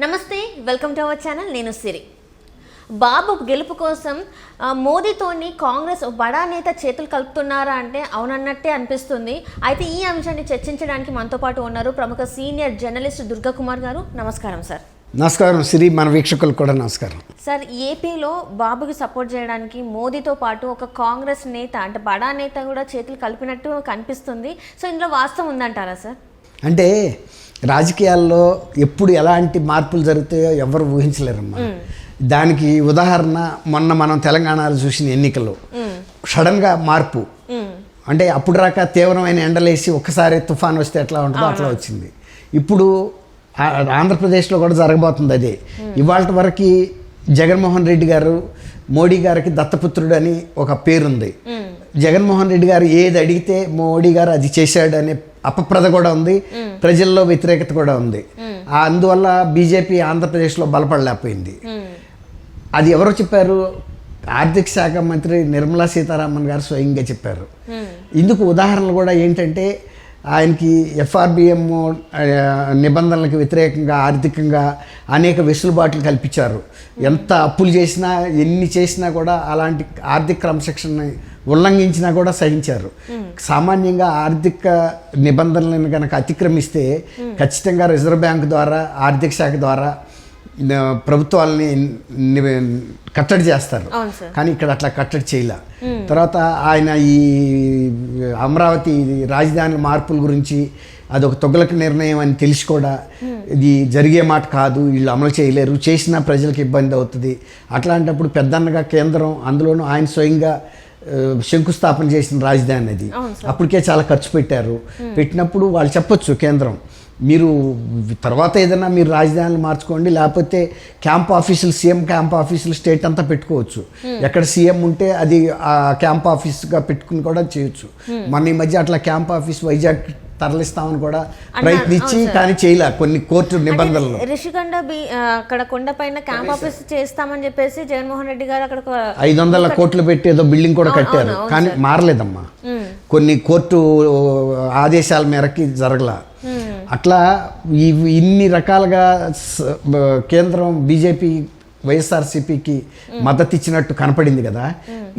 నమస్తే, welcome to our channel. నేను సిరి. బాబు గెలుపు కోసం మోదీతోని కాంగ్రెస్ బడా నేత చేతులు కలుపుతున్నారా అంటే అవునన్నట్టే అనిపిస్తుంది. అయితే ఈ అంశాన్ని చర్చించడానికి మనతో పాటు ఉన్నారు ప్రముఖ సీనియర్ జర్నలిస్ట్ దుర్గా కుమార్ గారు. నమస్కారం సార్. నమస్కారం సిరి, మన వీక్షకులకు కూడా నమస్కారం. సార్, ఏపీలో బాబుకి సపోర్ట్ చేయడానికి మోదీతో పాటు ఒక కాంగ్రెస్ నేత అంటే బడా నేత కూడా చేతులు కలిపినట్టు కనిపిస్తుంది. సో ఇందులో వాస్తవం ఉందంటారా సార్? అంటే రాజకీయాల్లో ఎప్పుడు ఎలాంటి మార్పులు జరుగుతాయో ఎవరు ఊహించలేరమ్మా. దానికి ఉదాహరణ మొన్న మనం తెలంగాణలో చూసిన ఎన్నికల్లో సడన్గా మార్పు. అంటే అప్పుడు రాక తీవ్రమైన ఎండలేసి ఒక్కసారి తుఫాన్ వస్తే ఎట్లా ఉంటుందో అట్లా వచ్చింది. ఇప్పుడు ఆంధ్రప్రదేశ్లో కూడా జరగబోతుంది అదే. ఇవాళ వరకు జగన్మోహన్ రెడ్డి గారు మోడీ గారికి దత్తపుత్రుడు అని ఒక పేరుంది. జగన్మోహన్ రెడ్డి గారు ఏది అడిగితే మోడీ గారు అది చేశాడు అనే అపప్రద కూడా ఉంది, ప్రజల్లో వ్యతిరేకత కూడా ఉంది. అందువల్ల బీజేపీ ఆంధ్రప్రదేశ్లో బలపడలేకపోయింది. అది ఎవరు చెప్పారు? ఆర్థిక శాఖ మంత్రి నిర్మలా సీతారామన్ గారు స్వయంగా చెప్పారు. ఇందుకు ఉదాహరణలు కూడా ఏంటంటే ఆయనకి ఎఫ్ఆర్బిఎం నిబంధనలకు వ్యతిరేకంగా ఆర్థికంగా అనేక వెసులుబాట్లు కల్పించారు. ఎంత అప్పులు చేసినా ఎన్ని చేసినా కూడా అలాంటి ఆర్థిక క్రమశిక్షణని ఉల్లంఘించినా కూడా సహించారు. సామాన్యంగా ఆర్థిక నిబంధనలను కనుక అతిక్రమిస్తే ఖచ్చితంగా రిజర్వ్ బ్యాంక్ ద్వారా ఆర్థిక శాఖ ద్వారా ప్రభుత్వాలని కట్టడి చేస్తారు. కానీ ఇక్కడ అట్లా కట్టడి చేయలే. తర్వాత ఆయన ఈ అమరావతి రాజధాని మార్పుల గురించి అదొక తొగలక నిర్ణయం అని తెలిసి కూడా ఇది జరిగే మాట కాదు, వీళ్ళు అమలు చేయలేరు, చేసినా ప్రజలకు ఇబ్బంది అవుతుంది. అట్లాంటప్పుడు పెద్దన్నగా కేంద్రం, అందులోనూ ఆయన స్వయంగా శంకుస్థాపన చేసిన రాజధాని అది. అప్పటికే చాలా ఖర్చు పెట్టారు. పెట్టినప్పుడు వాళ్ళు చెప్పొచ్చు కేంద్రం, మీరు తర్వాత ఏదైనా మీరు రాజధానిని మార్చుకోండి, లేకపోతే క్యాంప్ ఆఫీసులు, సీఎం క్యాంప్ ఆఫీసులు స్టేట్ అంతా పెట్టుకోవచ్చు. ఎక్కడ సీఎం ఉంటే అది ఆ క్యాంప్ ఆఫీస్గా పెట్టుకుని కూడా చేయొచ్చు. మన ఈ మధ్య అట్లా క్యాంప్ ఆఫీస్ వైజాగ్ తరలిస్తామని కూడా ప్రయత్నించి కానీ చేయలే కొన్ని కోర్టు నిబంధనలు. రిషికొండ అక్కడ కొండపైన క్యాంప్ ఆఫీస్ చేస్తామని చెప్పేసి జగన్మోహన్ రెడ్డి గారు అక్కడ 500 కోట్లు పెట్టి ఏదో బిల్డింగ్ కూడా కట్టారు, కానీ మారలేదమ్మా. కొన్ని కోర్టు ఆదేశాల మేరకి జరగల. అట్లా ఇన్ని రకాలుగా కేంద్రం బీజేపీ వైఎస్ఆర్సీపీకి మద్దతు ఇచ్చినట్టు కనపడింది కదా.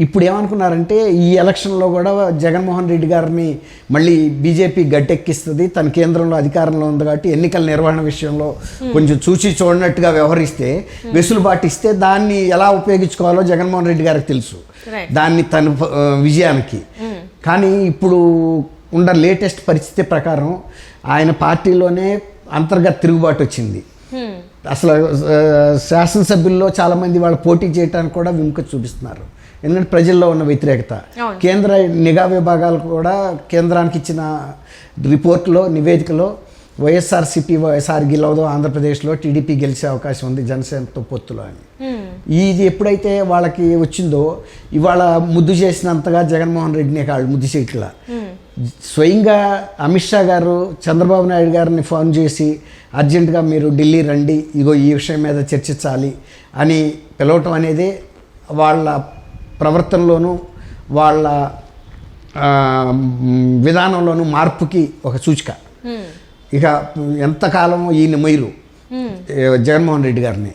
ఇప్పుడు ఏమనుకున్నారంటే ఈ ఎలక్షన్లో కూడా జగన్మోహన్ రెడ్డి గారిని మళ్ళీ బీజేపీ గట్టెక్కిస్తుంది, తన కేంద్రంలో అధికారంలో ఉంది కాబట్టి ఎన్నికల నిర్వహణ విషయంలో కొంచెం చూసి చూడనట్టుగా వ్యవహరిస్తే, వెసులుబాటు ఇస్తే దాన్ని ఎలా ఉపయోగించుకోవాలో జగన్మోహన్ రెడ్డి గారికి తెలుసు, దాన్ని తన విజయానికి. కానీ ఇప్పుడు ఉన్న లేటెస్ట్ పరిస్థితి ప్రకారం ఆయన పార్టీలోనే అంతర్గత తిరుగుబాటు వచ్చింది. అసలు శాసనసభ్యుల్లో చాలామంది వాళ్ళు పోటీ చేయడానికి కూడా విముఖత చూపిస్తున్నారు. ఎందుకంటే ప్రజల్లో ఉన్న వ్యతిరేకత. కేంద్ర నిఘా విభాగాలు కూడా కేంద్రానికి ఇచ్చిన రిపోర్టులో, నివేదికలో వైఎస్ఆర్సీపీ వైఎస్ఆర్ గెలవదో, ఆంధ్రప్రదేశ్లో టీడీపీ గెలిచే అవకాశం ఉంది జనసేనతో పొత్తులో అని. ఇది ఎప్పుడైతే వాళ్ళకి వచ్చిందో, ఇవాళ ముద్దు చేసినంతగా జగన్మోహన్ రెడ్డిని వాళ్ళు ముద్దు చేయట్లా. స్వయంగా అమిత్ షా గారు చంద్రబాబు నాయుడు గారిని ఫోన్ చేసి అర్జెంటుగా మీరు ఢిల్లీ రండి, ఇగో ఈ విషయం మీద చర్చించాలి అని పిలవటం అనేది వాళ్ళ ప్రవర్తనలోనూ వాళ్ళ విధానంలోనూ మార్పుకి ఒక సూచిక. ఇక ఎంతకాలం ఈయన మొయ్యరు జగన్మోహన్ రెడ్డి గారిని.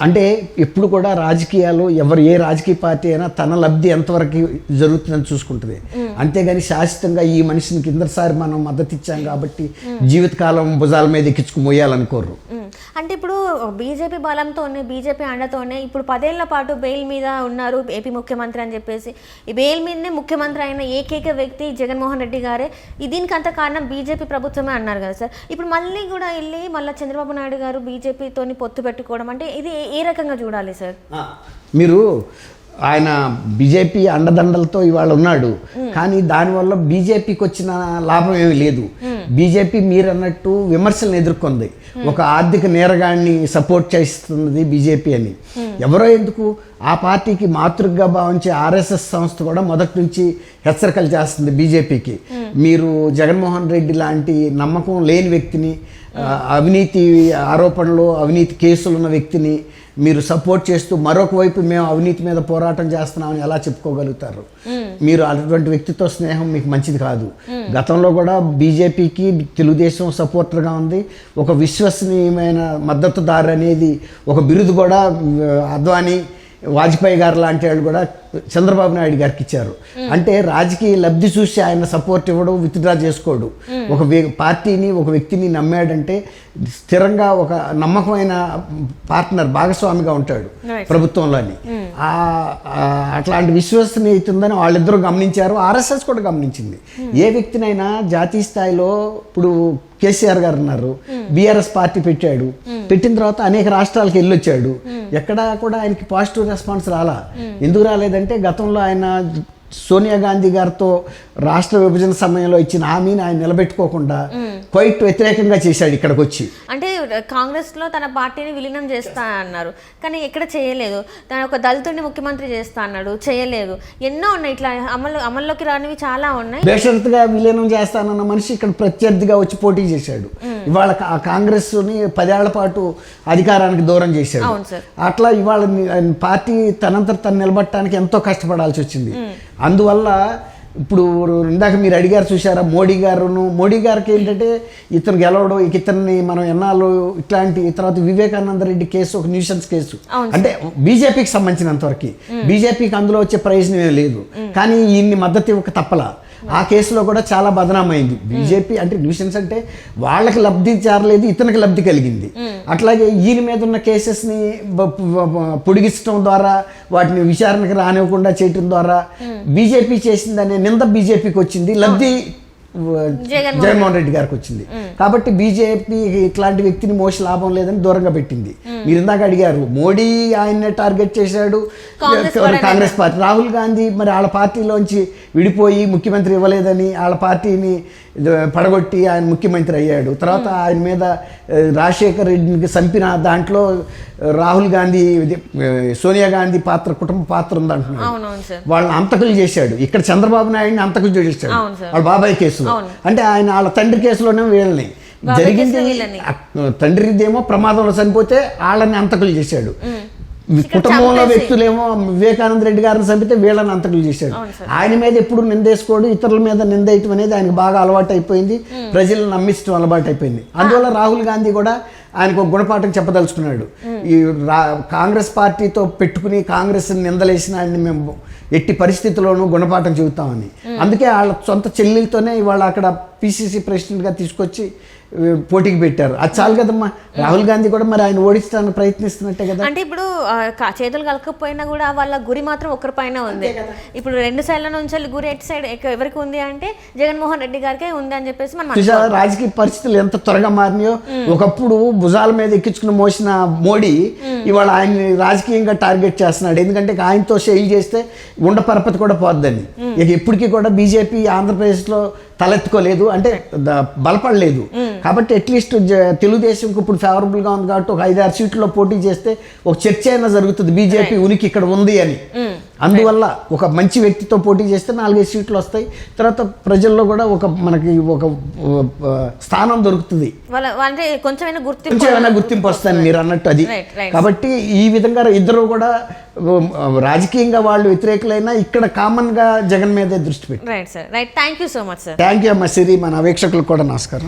అంటే ఎప్పుడు కూడా రాజకీయాలు ఏ రాజకీయ పార్టీ అయినా తన లబ్ధి ఎంతవరకు జరుగుతుందని చూసుకుంటుంది. అంతేగాని శాశ్వతంగా ఈ మనిషిని కిందసారి మనం మద్దతు ఇచ్చాం కాబట్టి జీవితకాలం భుజాల మీద ఎక్కించుకు మోయాలనుకోరు. అంటే ఇప్పుడు బీజేపీ బలంతోనే, బీజేపీ అండతోనే ఇప్పుడు 10 ఏళ్ల పాటు బెయిల్ మీద ఉన్నారు ఏపీ ముఖ్యమంత్రి అని చెప్పేసి. ఈ బెయిల్ మీదనే ముఖ్యమంత్రి అయిన ఏకైక వ్యక్తి జగన్మోహన్ రెడ్డి గారే. దీనికి అంత కారణం బీజేపీ ప్రభుత్వమే అన్నారు కదా సార్. ఇప్పుడు మళ్ళీ కూడా వెళ్ళి మళ్ళీ చంద్రబాబు నాయుడు గారు బీజేపీతోని పొత్తు పెట్టుకోవడం అంటే ఇది ఏ రకంగా చూడాలి సార్? మీరు ఆయన బీజేపీ అండదండలతో ఇవాళ ఉన్నాడు, కానీ దానివల్ల బీజేపీకి వచ్చిన లాభం ఏమీ లేదు. బీజేపీ మీరు అన్నట్టు విమర్శలను ఎదుర్కొంది. ఒక ఆర్థిక నేరగాన్ని సపోర్ట్ చేస్తున్నది బీజేపీ అని. ఎవరో ఎందుకు, ఆ పార్టీకి మాతృగా భావించే ఆర్ఎస్ఎస్ సంస్థ కూడా మొదటి నుంచి హెచ్చరికలు చేస్తుంది బీజేపీకి. మీరు జగన్మోహన్ రెడ్డి లాంటి నమ్మకం లేని వ్యక్తిని అవినీతి ఆరోపణలు అవినీతి కేసులు ఉన్న వ్యక్తిని మీరు సపోర్ట్ చేస్తూ మరొక వైపు మేము అవినీతి మీద పోరాటం చేస్తున్నామని ఎలా చెప్పుకోగలుగుతారు? మీరు అటువంటి వ్యక్తితో స్నేహం మీకు మంచిది కాదు. గతంలో కూడా బీజేపీకి తెలుగుదేశం సపోర్టర్గా ఉంది. ఒక విశ్వసనీయమైన మద్దతుదారు అనేది ఒక బిరుదు కూడా అద్వానీ, వాజ్పేయి గారు లాంటి వాళ్ళు కూడా చంద్రబాబు నాయుడు గారికి ఇచ్చారు. అంటే రాజకీయ లబ్ధి చూసి ఆయన సపోర్ట్ ఇవ్వడం, విత్డ్రా చేసుకోడు. ఒక పార్టీని ఒక వ్యక్తిని నమ్మాడంటే స్థిరంగా ఒక నమ్మకమైన పార్ట్నర్, భాగస్వామిగా ఉంటాడు ప్రభుత్వంలోని. అట్లాంటి విశ్వసనీయత ఉందని వాళ్ళిద్దరూ గమనించారు. ఆర్ఎస్ఎస్ కూడా గమనించింది. ఏ వ్యక్తినైనా జాతీయ స్థాయిలో ఇప్పుడు కేసీఆర్ గారు ఉన్నారు, బీఆర్ఎస్ పార్టీ పెట్టాడు. పెట్టిన తర్వాత అనేక రాష్ట్రాలకు వెళ్ళొచ్చాడు. ఎక్కడా కూడా ఆయనకి పాజిటివ్ రెస్పాన్స్ రాలా. ఎందుకు రాలేదంటే గతంలో ఆయన సోనియా గాంధీ గారితో రాష్ట్ర విభజన సమయంలో ఇచ్చిన హామీని ఆయన నిలబెట్టుకోకుండా క్వైట్ వ్యతిరేకంగా చేశాడు ఇక్కడికి వచ్చి. అంటే కాంగ్రెస్లో తన పార్టీని విలీనం చేస్తా అన్నారు, కానీ ఎక్కడ చేయలేదు. తన ఒక దళితుడిని ముఖ్యమంత్రి చేస్తా అన్నాడు, చేయలేదు. ఎన్నో ఉన్నాయి ఇట్లా అమల్లోకి రానివి చాలా ఉన్నాయి. బేషరతుగా విలీనం చేస్తానన్న మనిషి ఇక్కడ ప్రత్యర్థిగా వచ్చి పోటీ చేశాడు. ఇవాళ కాంగ్రెస్ని 10 ఏళ్ల పాటు అధికారానికి దూరం చేశాడు. అట్లా ఇవాళ పార్టీ తనంతట తను నిలబడటానికి ఎంతో కష్టపడాల్సి వచ్చింది. అందువల్ల ఇప్పుడు ఇందాక మీరు అడిగారు చూసారా, మోడీ గారికి ఏంటంటే ఇతను గెలవడం, ఇతన్ని మనం ఎన్నాళ్ళు ఇట్లాంటి. తర్వాత వివేకానంద రెడ్డి కేసు ఒక న్యూసెన్స్ కేసు, అంటే బీజేపీకి సంబంధించినంత వరకు బీజేపీకి అందులో వచ్చే ప్రయోజనం లేదు, కానీ ఈయన్ని మద్దతు ఇవ్వక తప్పలా. ఆ కేసులో కూడా చాలా బదనామైంది బీజేపీ. అంటే న్యూసెన్స్ అంటే వాళ్ళకి లబ్ధి చేరలేదు, ఇతనికి లబ్ధి కలిగింది. అట్లాగే ఈయన మీద ఉన్న కేసెస్ని పొడిగించడం ద్వారా, వాటిని విచారణకు రానివ్వకుండా చేయటం ద్వారా బీజేపీ చేసిందనే నింద బీజేపీకి వచ్చింది, లబ్ధి జగన్మోహన్ రెడ్డి గారికి వచ్చింది. కాబట్టి బీజేపీ ఇట్లాంటి వ్యక్తిని మోసి లాభం లేదని దూరంగా పెట్టింది. మీరు ఇందాక అడిగారు, మోడీ ఆయన్నే టార్గెట్ చేశాడు, కాంగ్రెస్ పార్టీ. రాహుల్ గాంధీ మరి వాళ్ళ పార్టీలోంచి విడిపోయి ముఖ్యమంత్రి ఇవ్వలేదని వాళ్ళ పార్టీని పడగొట్టి ఆయన ముఖ్యమంత్రి అయ్యాడు. తర్వాత ఆయన మీద రాజశేఖర్ రెడ్డిని చంపిన దాంట్లో రాహుల్ గాంధీ, సోనియా గాంధీ కుటుంబ పాత్ర ఉందంటున్నాడు. వాళ్ళని అంతకులు చేశాడు. ఇక్కడ చంద్రబాబు నాయుడిని అంతకులు చేశాడు వాళ్ళ బాబాయ్ కేసులో. అంటే ఆయన వాళ్ళ తండ్రి కేసులోనే వీళ్ళని జరిగింది. తండ్రిదేమో ప్రమాదంలో చనిపోతే వాళ్ళని అంతకులు చేశాడు. కుటుంబంలో వ్యక్తులేమో వివేకానంద రెడ్డి గారిని చంపితే వీళ్ళని అంతకులు చేశాడు. ఆయన మీద ఎప్పుడు నిందేసుకోడు, ఇతరుల మీద నిందేయటం అనేది ఆయనకు బాగా అలవాటు అయిపోయింది, ప్రజలను నమ్మించడం అలవాటు అయిపోయింది. అందువల్ల రాహుల్ గాంధీ కూడా ఆయనకు ఒక గుణపాఠం చెప్పదలుచుకున్నాడు. ఈ కాంగ్రెస్ పార్టీతో పెట్టుకుని కాంగ్రెస్ నిందలేసిన ఆయన్ని మేము ఎట్టి పరిస్థితుల్లోనూ గుణపాఠం చెబుతామని. అందుకే వాళ్ళ సొంత చెల్లెలతోనే ఇవాళ అక్కడ పిసిసి ప్రెసిడెంట్గా తీసుకొచ్చి పోటీకి పెట్టారు. అది చాలు కదమ్మా. రాహుల్ గాంధీ కూడా మరి ఆయన ఓడించడానికి ప్రయత్నిస్తున్నట్టే కదా. అంటే ఇప్పుడు చేతులు కలకపోయినా కూడా వాళ్ళ గురి మాత్రం ఒకరిపైన ఉంది. ఇప్పుడు 2 సైడ్ల నుంచి గురి ఎటు సైడ్ ఎవరికి ఉంది అంటే జగన్మోహన్ రెడ్డి గారికే ఉంది అని చెప్పేసి మనం రాజకీయ పరిస్థితులు ఎంత త్వరగా మారినాయో. ఒకప్పుడు భుజాల మీద ఎక్కించుకుని మోసిన మోడీ ఇవాళ ఆయన్ని రాజకీయంగా టార్గెట్ చేస్తున్నాడు. ఎందుకంటే ఆయనతో షెయిల్ చేస్తే ఉండ పరపతి కూడా పోద్దని. ఇక ఇప్పటికీ కూడా బీజేపీ ఆంధ్రప్రదేశ్లో తలెత్తుకోలేదు, అంటే బలపడలేదు. కాబట్టి అట్లీస్ట్ తెలుగుదేశంకి ఇప్పుడు ఫేవరబుల్గా ఉంది కాబట్టి ఒక 5-6 సీట్లలో పోటీ చేస్తే ఒక చర్చ అయినా జరుగుతుంది, బీజేపీ ఉనికి ఇక్కడ ఉంది అని. అందువల్ల ఒక మంచి వ్యక్తితో పోటీ చేస్తే 4-5 సీట్లు వస్తాయి. తర్వాత ప్రజల్లో కూడా మనకి ఒక స్థానం దొరుకుతుంది, కొంచెమైనా గుర్తింపు వస్తుంది మీరు అన్నట్టు. అది కాబట్టి ఈ విధంగా ఇద్దరు కూడా రాజకీయంగా వాళ్ళు వ్యతిరేకులైనా ఇక్కడ కామన్గా జగన్ మీదే దృష్టి పెట్టి. Thank you so much sir. Thank you అమ్మ సిరి. మన వీక్షకులకు కూడా నమస్కారం.